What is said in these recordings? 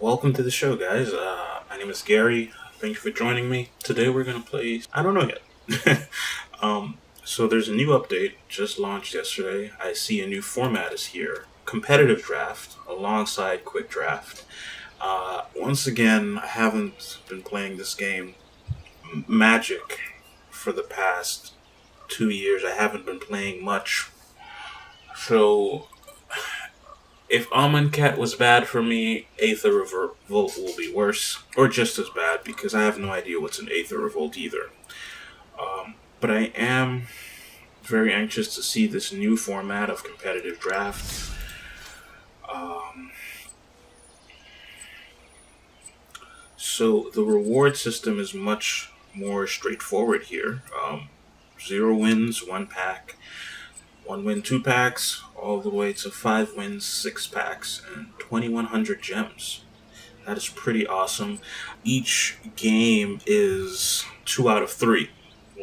Welcome to the show, guys. My name is Gary. Thank you for joining me. Today we're going to play... I don't know yet. So there's a new update just launched yesterday. I see a new format is here. Competitive draft alongside quick draft. Once again, I haven't been playing this game. Magic for the past 2 years. I haven't been playing much. So... if Amonkhet was bad for me, Aether Revolt will be worse, or just as bad, because I have no idea what's in Aether Revolt either. But I am very anxious to see this new format of competitive draft. So the reward system is much more straightforward here. 0 wins, 1 pack. 1 win, 2 packs, all the way to 5 wins, 6 packs, and 2,100 gems. That is pretty awesome. Each game is 2 out of 3,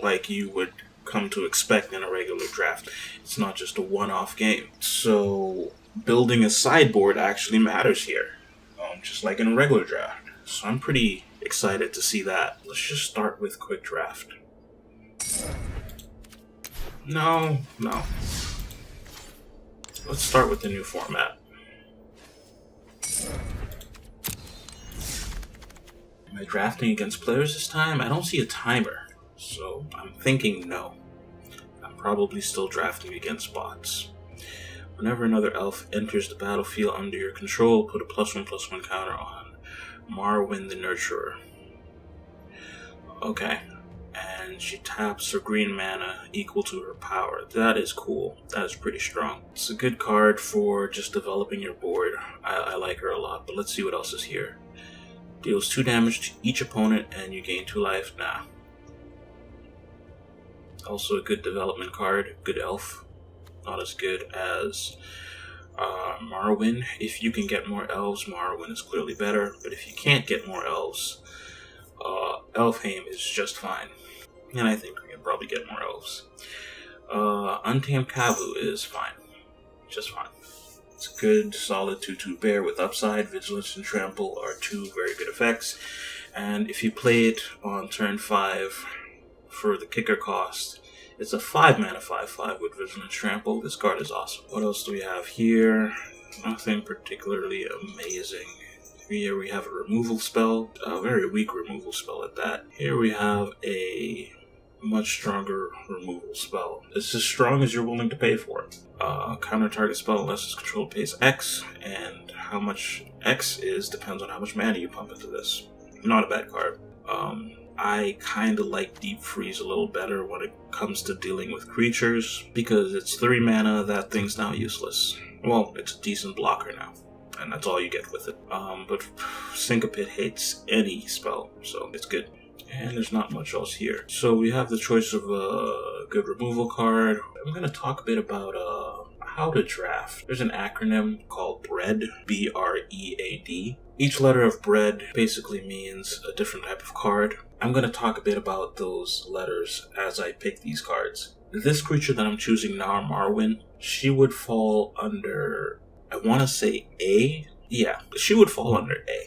like you would come to expect in a regular draft. It's not just a one-off game. So building a sideboard actually matters here, just like in a regular draft. So I'm pretty excited to see that. Let's just start with quick draft. No. Let's start with the new format. Am I drafting against players this time? I don't see a timer, so I'm thinking no. I'm probably still drafting against bots. Whenever another elf enters the battlefield under your control, put a +1/+1 counter on Marwyn the Nurturer. Okay. And she taps her green mana equal to her power. That is cool. That is pretty strong. It's a good card for just developing your board. I like her a lot, but let's see what else is here. Deals 2 damage to each opponent and you gain 2 life. Nah. Also a good development card. Good elf. Not as good as Marwyn. If you can get more elves, Marwyn is clearly better. But if you can't get more elves, Elfheim is just fine. And I think we can probably get more elves. Untamed Kavu is fine. Just fine. It's a good, solid 2/2 bear with upside. Vigilance and Trample are 2 very good effects. And if you play it on turn 5 for the kicker cost, it's a 5 mana 5/5 with Vigilance Trample. This card is awesome. What else do we have here? Nothing particularly amazing. Here we have a removal spell, a very weak removal spell at that. Here we have a much stronger removal spell. It's as strong as you're willing to pay for it. Counter target spell unless its control pays X, and how much X is depends on how much mana you pump into this. Not a bad card. I kind of like Deep Freeze a little better when it comes to dealing with creatures, because it's 3 mana, that thing's now useless. Well, it's a decent blocker now, and that's all you get with it. But Syncopate hates any spell, so it's good. And there's not much else here. So we have the choice of a good removal card. I'm going to talk a bit about how to draft. There's an acronym called B.R.E.A.D. B.R.E.A.D. Each letter of B.R.E.A.D. basically means a different type of card. I'm going to talk a bit about those letters as I pick these cards. This creature that I'm choosing now, Marwyn, she would fall under, I want to say A? Yeah, she would fall under A.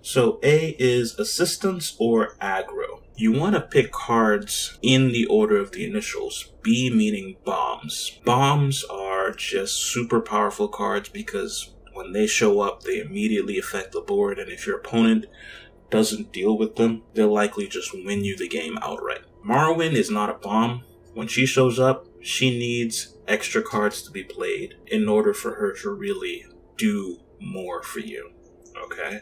So A is assistance or aggro. You want to pick cards in the order of the initials. B meaning bombs. Bombs are just super powerful cards because when they show up, they immediately affect the board, and if your opponent doesn't deal with them, they'll likely just win you the game outright. Marwyn is not a bomb. When she shows up, she needs extra cards to be played in order for her to really do more for you. Okay?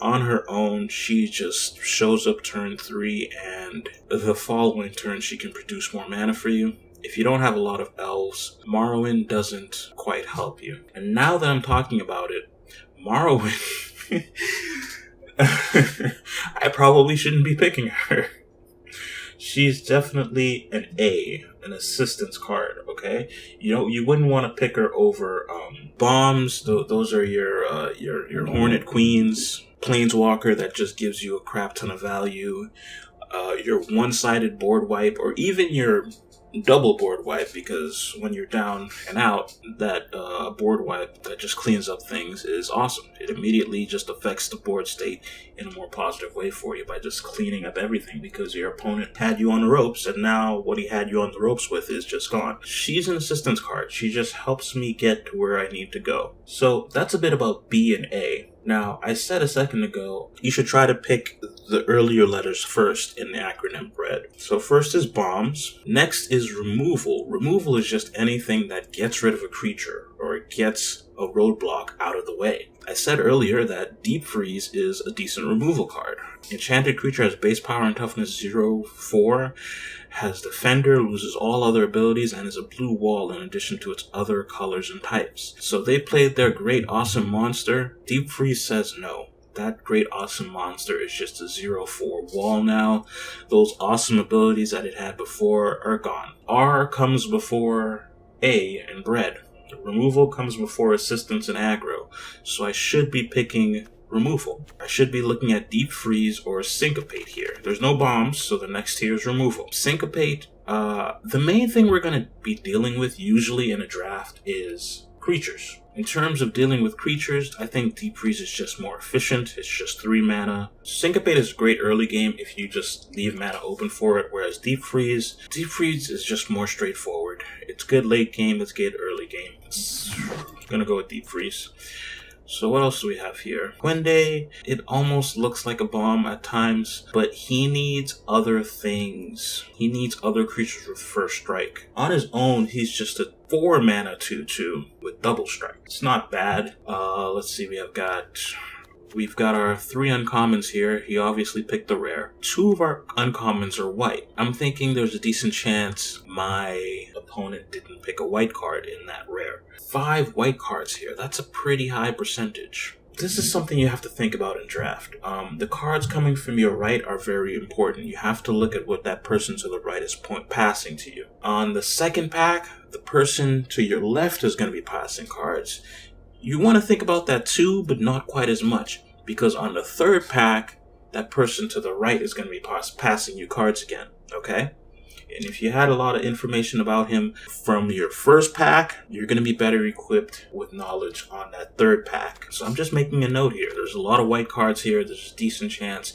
On her own, she just shows up turn 3, and the following turn she can produce more mana for you. If you don't have a lot of elves, Marwyn doesn't quite help you. And now that I'm talking about it, Marwyn... I probably shouldn't be picking her. She's definitely an A, an assistance card, okay? You wouldn't want to pick her over bombs. Those are your Hornet Queens, Planeswalker that just gives you a crap ton of value, your one-sided board wipe, or even your double board wipe, because when you're down and out, that board wipe that just cleans up things is awesome. It immediately just affects the board state in a more positive way for you by just cleaning up everything, because your opponent had you on the ropes, and now what he had you on the ropes with is just gone. She's an assistance card. She just helps me get to where I need to go. So that's a bit about B and A. Now, I said a second ago, you should try to pick the earlier letters first in the acronym B.R.E.A.D. So first is bombs. Next is removal. Removal is just anything that gets rid of a creature or gets a roadblock out of the way. I said earlier that Deep Freeze is a decent removal card. Enchanted creature has base power and toughness 0/4, has defender, loses all other abilities, and is a blue wall in addition to its other colors and types. So they played their great awesome monster. Deep Freeze says no. That great awesome monster is just a 0/4 wall now. Those awesome abilities that it had before are gone. R comes before A and B.R.E.A.D. Removal comes before assistance and aggro. So I should be picking removal. I should be looking at Deep Freeze or Syncopate here. There's no bombs, so the next tier is removal. Syncopate, the main thing we're going to be dealing with usually in a draft is creatures. In terms of dealing with creatures, I think Deep Freeze is just more efficient. It's just 3 mana. Syncopate is great early game if you just leave mana open for it, whereas Deep Freeze is just more straightforward. It's good late game, it's good early game. I'm gonna go with Deep Freeze. So what else do we have here? Quende, it almost looks like a bomb at times, but he needs other things. He needs other creatures with first strike. On his own, he's just a 4 mana 2/2 with double strike. It's not bad. Let's see, we've got our 3 uncommons here. He obviously picked the rare. 2 of our uncommons are white. I'm thinking there's a decent chance my opponent didn't pick a white card in that rare. 5 white cards here. That's a pretty high percentage. This is something you have to think about in draft. The cards coming from your right are very important. You have to look at what that person to the right is passing to you. On the second pack, the person to your left is going to be passing cards. You want to think about that too, but not quite as much, because on the third pack, that person to the right is going to be passing you cards again, okay? And if you had a lot of information about him from your first pack, you're going to be better equipped with knowledge on that third pack. So I'm just making a note here. There's a lot of white cards here. There's a decent chance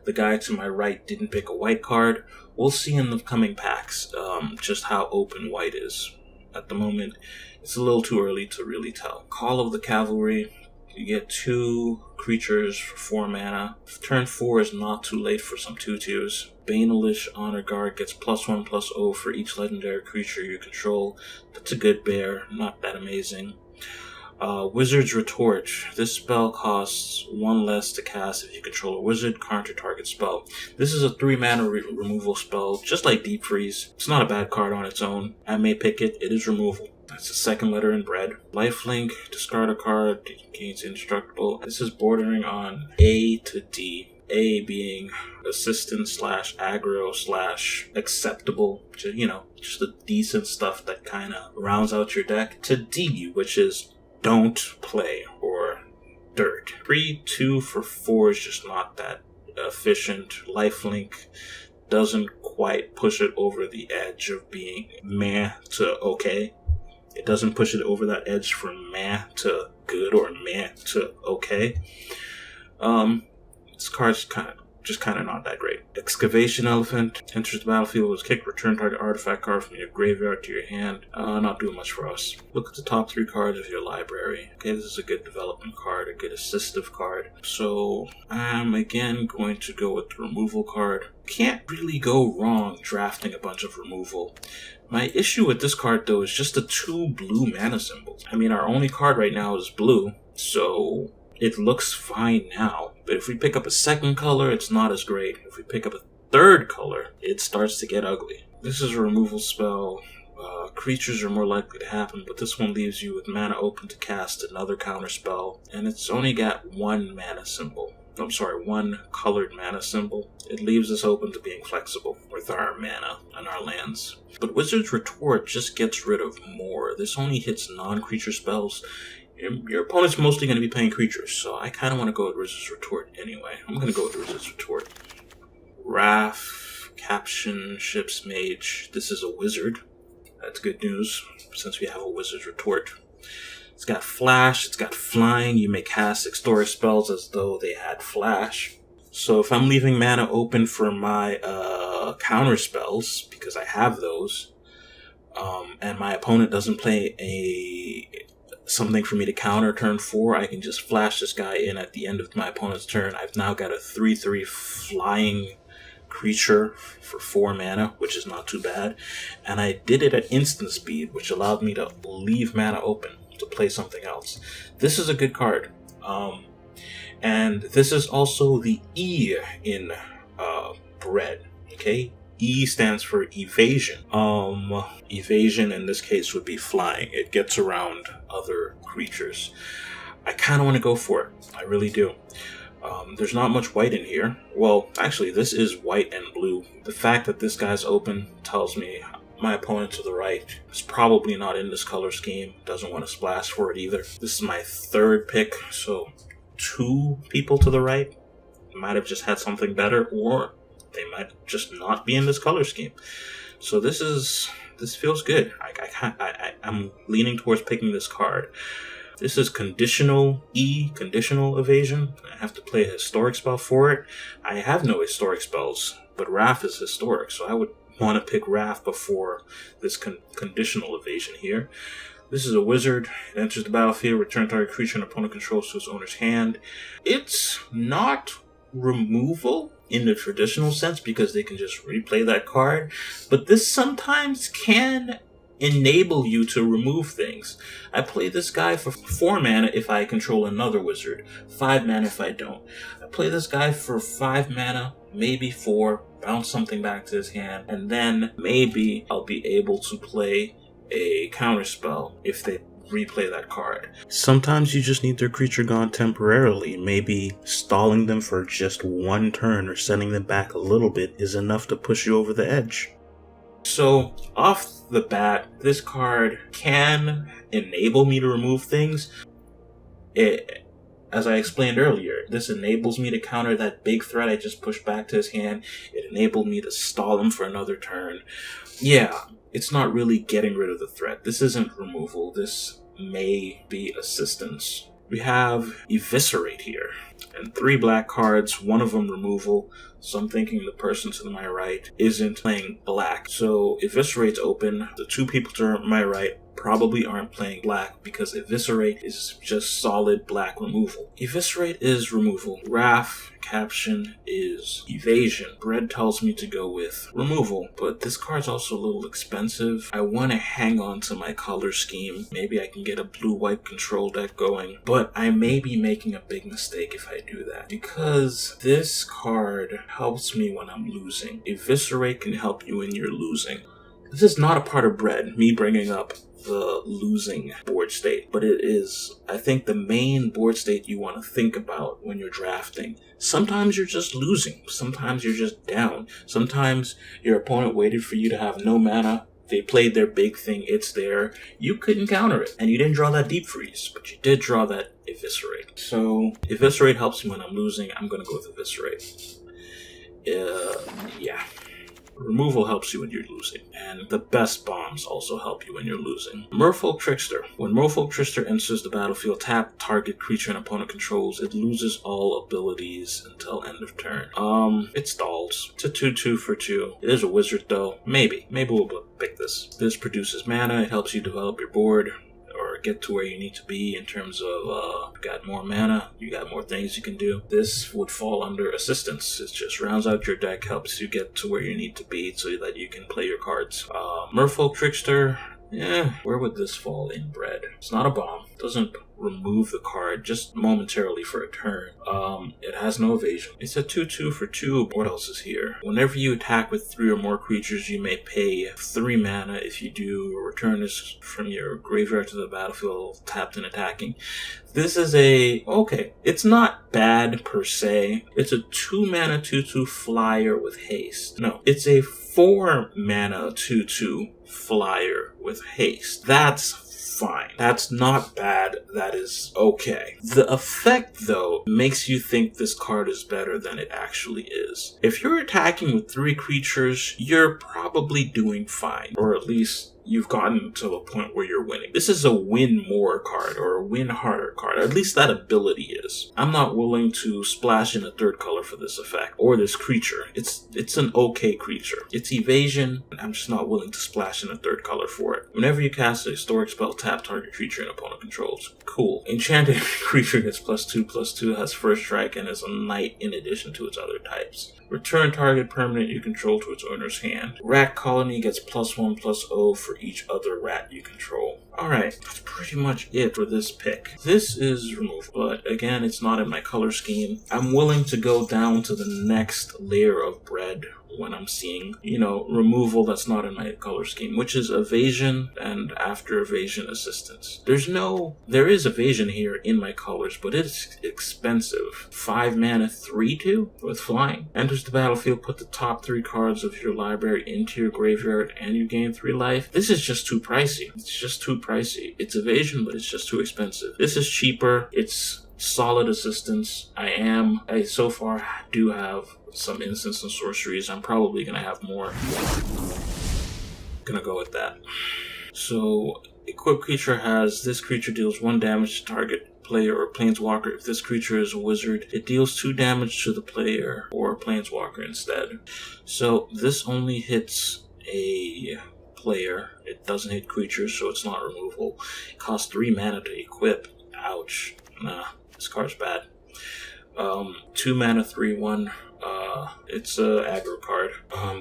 the guy to my right didn't pick a white card. We'll see in the coming packs just how open white is. At the moment, it's a little too early to really tell. Call of the Cavalry. You get 2 creatures for 4 mana. Turn 4 is not too late for some 2/2s. Banelish Honor Guard gets +1/+0 for each legendary creature you control. That's a good bear, not that amazing. Wizard's Retort. This spell costs 1 less to cast if you control a wizard, counter target spell. This is a 3 mana removal spell, just like Deep Freeze. It's not a bad card on its own. I may pick it. It is removal. That's the second letter in B.R.E.A.D. Lifelink, discard a card, gains indestructible. This is bordering on A to D. A being assistant / aggro / acceptable, just the decent stuff that kind of rounds out your deck, to D, which is don't play or dirt. 3/2 for 4 is just not that efficient. Lifelink doesn't quite push it over the edge of being meh to okay. It doesn't push it over that edge from meh to good or meh to okay. This card's kind of not that great. Excavation Elephant enters the battlefield with kick, return target artifact card from your graveyard to your hand. Not doing much for us. Look at the top 3 cards of your library. Okay, this is a good development card, a good assistive card. So I'm again going to go with the removal card. Can't really go wrong drafting a bunch of removal. My issue with this card though is just the 2 blue mana symbols. I mean, our only card right now is blue, so it looks fine now, but if we pick up a second color, it's not as great. If we pick up a third color, it starts to get ugly. This is a removal spell. Creatures are more likely to happen, but this one leaves you with mana open to cast another counter spell, and it's only got 1 mana symbol. 1 colored mana symbol. It leaves us open to being flexible with our mana and our lands. But Wizard's Retort just gets rid of more. This only hits non-creature spells. Your opponent's mostly going to be playing creatures, so I kind of want to go with Wizard's Retort anyway. I'm going to go with Wizard's Retort. Wrath. Caption, Ships, Mage. This is a wizard. That's good news, since we have a wizard's retort. It's got flash, it's got flying. You may cast extort spells as though they had flash. So if I'm leaving mana open for my counter spells, because I have those, and my opponent doesn't play something for me to counter turn 4, I can just flash this guy in at the end of my opponent's turn. I've now got a 3/3 flying creature for 4 mana, which is not too bad. And I did it at instant speed, which allowed me to leave mana open to play something else. This is a good card. And this is also the E in B.R.E.A.D. Okay? E stands for evasion. Evasion in this case would be flying. It gets around other creatures. I kind of want to go for it. I really do. There's not much white in here. Well, actually, this is white and blue. The fact that this guy's open tells me my opponent to the right is probably not in this color scheme. Doesn't want to splash for it either. This is my 3rd pick, so 2 people to the right might have just had something better, or they might just not be in this color scheme. So this feels good. I'm leaning towards picking this card. This is conditional evasion. I have to play a historic spell for it. I have no historic spells, but Wrath is historic, so I would want to pick Wrath before this conditional evasion here. This is a wizard. It enters the battlefield, return target creature an opponent controls to its owner's hand. It's not removal in the traditional sense, because they can just replay that card, but this sometimes can enable you to remove things. I play this guy for 4 mana if I control another wizard, 5 mana if I don't. I play this guy for 5 mana, maybe 4, bounce something back to his hand, and then maybe I'll be able to play a counterspell if they replay that card. Sometimes you just need their creature gone temporarily. Maybe stalling them for just 1 turn or sending them back a little bit is enough to push you over the edge. So, off the bat, this card can enable me to remove things. As I explained earlier, this enables me to counter that big threat I just pushed back to his hand. It enabled me to stall him for another turn. Yeah, it's not really getting rid of the threat. This isn't removal. This may be assistance. We have Eviscerate here, and 3 black cards, 1 of them removal. So I'm thinking the person to my right isn't playing black. So Eviscerate's open. The 2 people to my right probably aren't playing black, because Eviscerate is just solid black removal. Eviscerate is removal. Wrath, caption, is evasion. B.R.E.A.D tells me to go with removal, but this card's also a little expensive. I want to hang on to my color scheme. Maybe I can get a blue-white control deck going, but I may be making a big mistake if I do that, because this card helps me when I'm losing. Eviscerate can help you when you're losing. This is not a part of B.R.E.A.D, me bringing up the losing board state, but it is, I think, the main board state you want to think about when you're drafting. Sometimes you're just losing. Sometimes you're just down. Sometimes your opponent waited for you to have no mana. They played their big thing. It's there. You couldn't counter it, and you didn't draw that Deep Freeze, but you did draw that Eviscerate. So Eviscerate helps me when I'm losing. I'm going to go with Eviscerate. Yeah. Removal helps you when you're losing, and the best bombs also help you when you're losing. Merfolk Trickster. When Merfolk Trickster enters the battlefield, tap target creature an opponent controls. It loses all abilities until end of turn. It stalls. It's a 2/2 for 2. It is a wizard though. Maybe we'll pick this. This produces mana. It helps you develop your board, or get to where you need to be in terms of you got more mana, you got more things you can do. This would fall under assistance. It just rounds out your deck, helps you get to where you need to be so that you can play your cards. Merfolk Trickster, where would this fall in B.R.E.A.D? It's not a bomb. It doesn't remove the card just momentarily for a turn. It has no evasion. It's a 2/2 for 2. What else is here? Whenever you attack with 3 or more creatures, you may pay 3 mana. If you do, return this from your graveyard to the battlefield, tapped and attacking. This is okay, it's not bad per se. It's a 2 mana 2/2 flyer with haste. No, it's a 4 mana 2/2 flyer with haste. That's fine. That's not bad. That is okay. The effect, though, makes you think this card is better than it actually is. If you're attacking with 3 creatures, you're probably doing fine, or at least you've gotten to a point where you're winning. This is a win more card, or a win harder card. At least that ability is. I'm not willing to splash in a 3rd color for this effect, or this creature. It's an okay creature. It's evasion. I'm just not willing to splash in a 3rd color for it. Whenever you cast a historic spell, tap target creature an opponent controls. Cool. Enchanted creature gets +2/+2, has 1st strike, and is a knight in addition to its other types. Return target permanent you control to its owner's hand. Rat colony gets +1/+0 for each other rat you control. Alright, that's pretty much it for this pick. This is removed, but again, it's not in my color scheme. I'm willing to go down to the next layer of bread when I'm seeing, removal that's not in my color scheme, which is evasion and after evasion assistance. There is evasion here in my colors, but it's expensive. 5 mana 3/2 with flying. Enters the battlefield, put the top 3 cards of your library into your graveyard and you gain 3 life. This is just too pricey. It's just too pricey. It's evasion, but it's just too expensive. This is cheaper. It's solid assistance. I so far do have some instants and sorceries. I'm probably gonna have more. Gonna go with that. So, equipped creature has, this creature deals 1 damage to target player or planeswalker. If this creature is a wizard, it deals 2 damage to the player or planeswalker instead. So, this only hits a player. It doesn't hit creatures, so it's not removal. It costs 3 mana to equip. Ouch. Nah, this card's bad. 2 mana 3/1. It's a aggro card.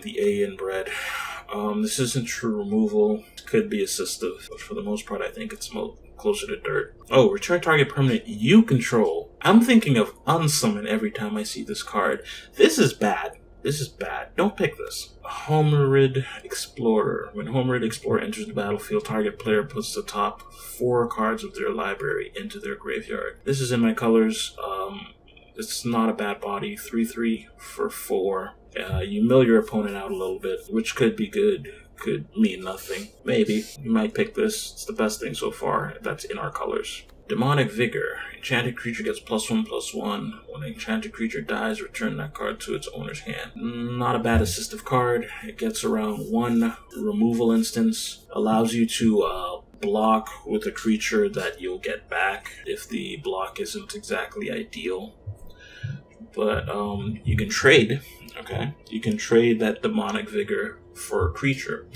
The A in B.R.E.A.D. This isn't true removal. It could be assistive, but for the most part, I think it's closer to dirt. Oh, return target permanent you control. I'm thinking of unsummon every time I see this card. This is bad. This is bad. Don't pick this. Homerid Explorer. When Homerid Explorer enters the battlefield, target player puts the top 4 cards of their library into their graveyard. This is in my colors. It's not a bad body. 3/3 for 4. You mill your opponent out a little bit, which could be good. Could mean nothing. Maybe. You might pick this. It's the best thing so far that's in our colors. Demonic Vigor. Enchanted creature gets +1/+1. When an enchanted creature dies, return that card to its owner's hand. Not a bad assistive card. It gets around 1 removal instance. Allows you to block with a creature that you'll get back if the block isn't exactly ideal. But you can trade, okay? You can trade that Demonic Vigor for a creature.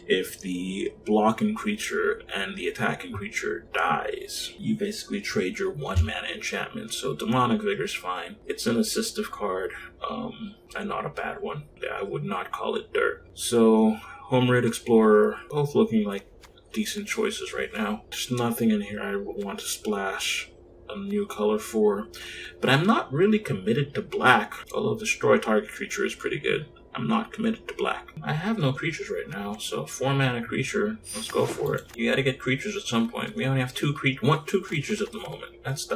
If the blocking creature and the attacking creature dies, you basically trade your 1 mana enchantment. So Demonic Vigor's fine. It's an assistive card, and not a bad one. Yeah, I would not call it dirt. So Homerid Explorer, both looking like decent choices right now. There's nothing in here I would want to splash a new color for, but I'm not really committed to black, although destroy target creature is pretty good. I'm not committed to black. I have no creatures right now, so 4 mana creature, let's go for it. You gotta get creatures at some point. We only have 2 creatures at the moment. That's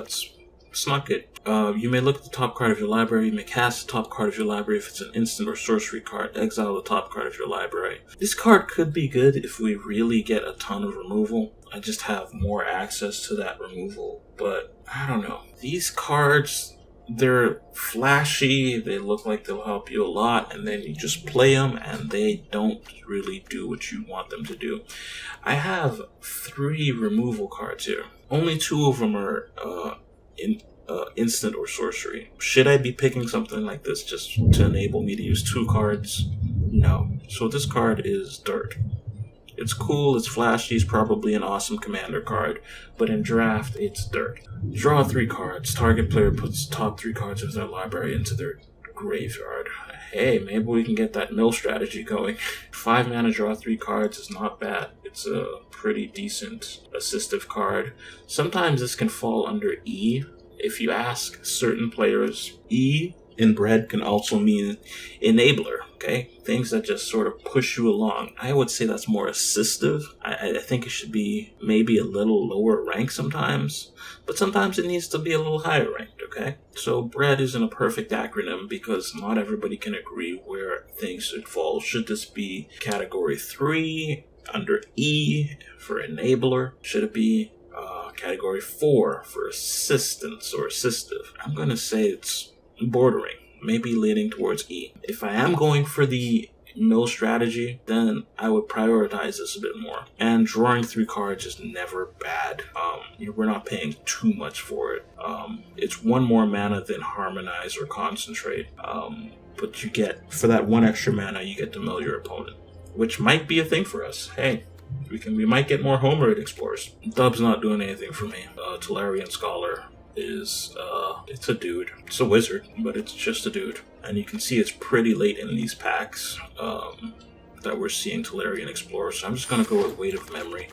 not good. You may look at the top card of your library. You may cast the top card of your library if it's an instant or sorcery card. Exile the top card of your library. This card could be good if we really get a ton of removal. I just have more access to that removal, but I don't know. These cards, they're flashy, they look like they'll help you a lot, and then you just play them and they don't really do what you want them to do. I have 3 removal cards here. Only 2 of them are instant or sorcery. Should I be picking something like this just to enable me to use 2 cards? No. So this card is dirt. It's cool, it's flashy, it's probably an awesome commander card, but in draft, it's dirt. Draw 3 cards. Target player puts the top 3 cards of their library into their graveyard. Hey, maybe we can get that mill strategy going. 5 mana, draw 3 cards is not bad. It's a pretty decent assistive card. Sometimes this can fall under E. If you ask certain players, E in B.R.E.A.D can also mean enabler, okay? Things that just sort of push you along. I would say that's more assistive. I think it should be maybe a little lower rank sometimes, but sometimes it needs to be a little higher ranked, okay? So B.R.E.A.D isn't a perfect acronym because not everybody can agree where things should fall. Should this be category 3 Under E for enabler, should it be category 4 for assistance or assistive? I'm going to say it's bordering, maybe leaning towards E. If I am going for the mill strategy, then I would prioritize this a bit more. And drawing 3 cards is never bad. We're not paying too much for it. It's 1 more mana than Harmonize or Concentrate. But you get, for that 1 extra mana, you get to mill your opponent, which might be a thing for us. Hey, we might get more home rate explorers. Dub's not doing anything for me. Tolarian Scholar is it's a dude. It's a wizard, but it's just a dude. And you can see it's pretty late in these packs that we're seeing Tolarian Explorer. So I'm just gonna go with Weight of Memory.